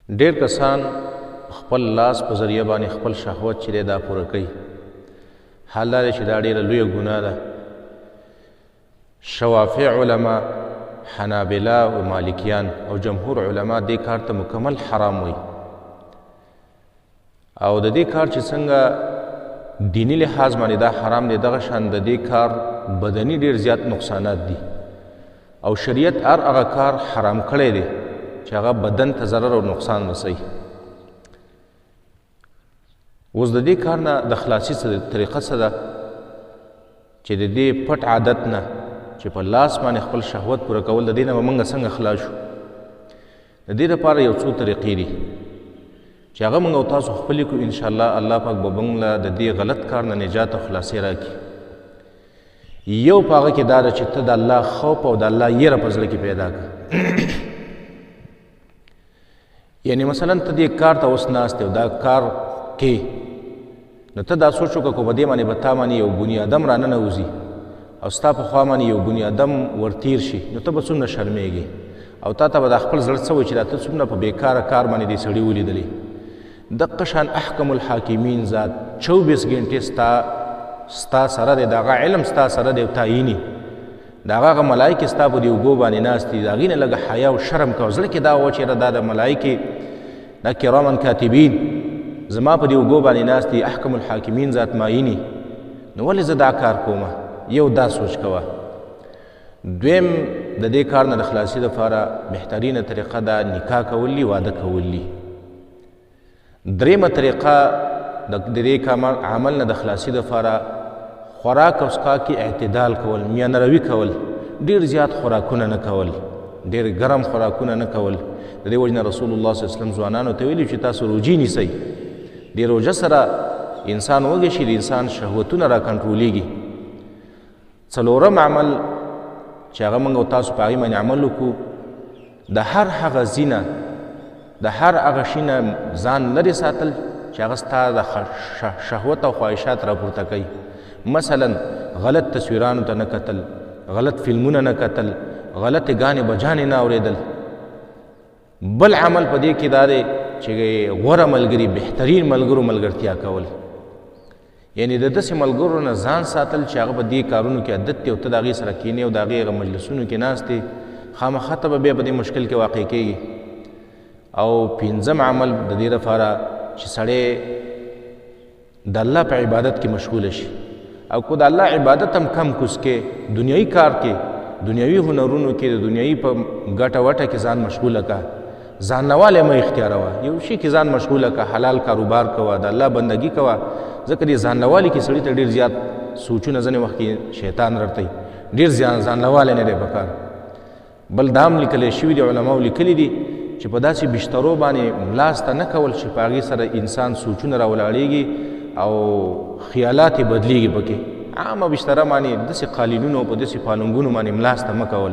ډېر کسان خپل لاس په ذریعه باندې خپل شهوت چې دی دا پوره کوي. حال دا دی چې دا ډېره لویه ګناه ده. شوافع علما، حنابله او مالکیان او جمهور علما دې کار ته مکمل حرام وایي. او د دې کار چې څنګه دینی لحاظ باندې دا حرام دی، دغه شان د دې کار بدني ډېر زیات نقصانات دي. او شریعت هر هغه کار حرام کړی دی چې هغه بدن ته ضرر او نقصان رسوي. اوس د دې کار نه د خلاصي طریقه څه ده چې د دې پټ عادت نه چې په لاس باندې خپل شهوت پوره کول، د دې نه به موږ څنګه خلاص شو. د دې لپاره یو څو طریقې دي چې هغه موږ او تاسو خپلې کړو. انشاءالله الله پاک به موږ له د دې غلط کار نه نجات او خلاصي راکړي. یو په هغه کې دا ده چې ته د الله خوف او د الله یره په زړه کې پیدا کړه. یعنی مثلا ته دې کار ته اوس ناست یې او دا کار کې، نو ته دا سوچ وکړه که په دې باندې به تا باندې یو بني ادم راننوځي او ستا په خوا باندې یو بني ادم ورتیر شي، نو ته به څومره شرمېږې او تا ته به د خپل زړه څه وایي چې دا ته څومره په بېکاره کار باندې دې سړي ولیدلې. دقه شان احکم الحاکمین ذات 24 ګنټې ستا سره دی، د هغه علم ستا سره دی او تعیني، د هغه ملایکې ستا په دې اوږو باندې ناست دي. د هغې نه لږه حیا او شرم کوه. زړه کې دا وه چې یاره دا د ملایکې دا کرامن کاتبین زما په دې اوږو باندې ناست دي، احکم الحاکمین ذات معیني، نو ولې زه دا کار کومه؟ یو دا سوچ کوه. دویم د دې کار نه د خلاصي دپاره بهترینه طریقه ده نکاح کول دي، واده کول دي. دریمه طریقه د دې عمل نه د خلاصي دپاره خوراک او څښاک کې اعتدال کول، میانه روي کول، ډېر زیات خوراکونه نه کول، ډېر ګرم خوراکونه نه کول. د دې وجې نه رسول الله صلی الله علیه وسلم ځوانانو ته ویلي چې تاسو روجې نیسئ. د روژه سره انسان وږی شي، د انسان شهوتونه را کنټرولېږي. څلورم عمل چې هغه موږ او تاسو په هغې باندې عمل وکړو، د هر هغه ځینه د هر هغه شي نه ځان لرې ساتل چې هغه ستا د شهوت او خواهشات راپورته کوي. مثلا غلط تصویرانو ته نه کتل، غلط فلمونه نه کتل، غلطې ګانې بجانې نه اورېدل. بل عمل په دې کې دا دی چې غوره ملګري، بهترین ملګرو ملګرتیا کول. یعنی د داسې ملګرو نه ځان ساتل چې هغه په دې کارونو کې عادت دی او ته د هغې سره کښېنې او د هغې هغه مجلسونو کې ناست دی، خامخا ته به بیا په دې مشکل کې واقع کېږي. او پنځم عمل د دې لپاره چې سړی د الله په عبادت کې مشغوله شي، او که د الله عبادت هم کم کوس کې، دنیایي کار کې، دنیایي هنرونو کې، د دنیایي په ګټه وټه کې ځان مشغوله که، ځان نوالی مه اختیاروه. یو شي کې ځان مشغوله که، حلال کاروبار کوه، د الله بندګي کوه. ځکه دې ځان نوالي کې سړي ته ډېر زیات سوچونه ځینې وخت کې شیطان رټوي، ډېر ځان نوالی نه دی پکار. بل دا هم لیکلی شوي دي، علماو لیکلي دي چې په داسې بشترو باندې ملاسته نه کول چې په هغې سره انسان سوچونه راولاړېږي او خیالات یې بدلیږي. پکې عامه بشتره باندې داسې قالینونو په داسې پالنګونو باندې ملاسته مه کول.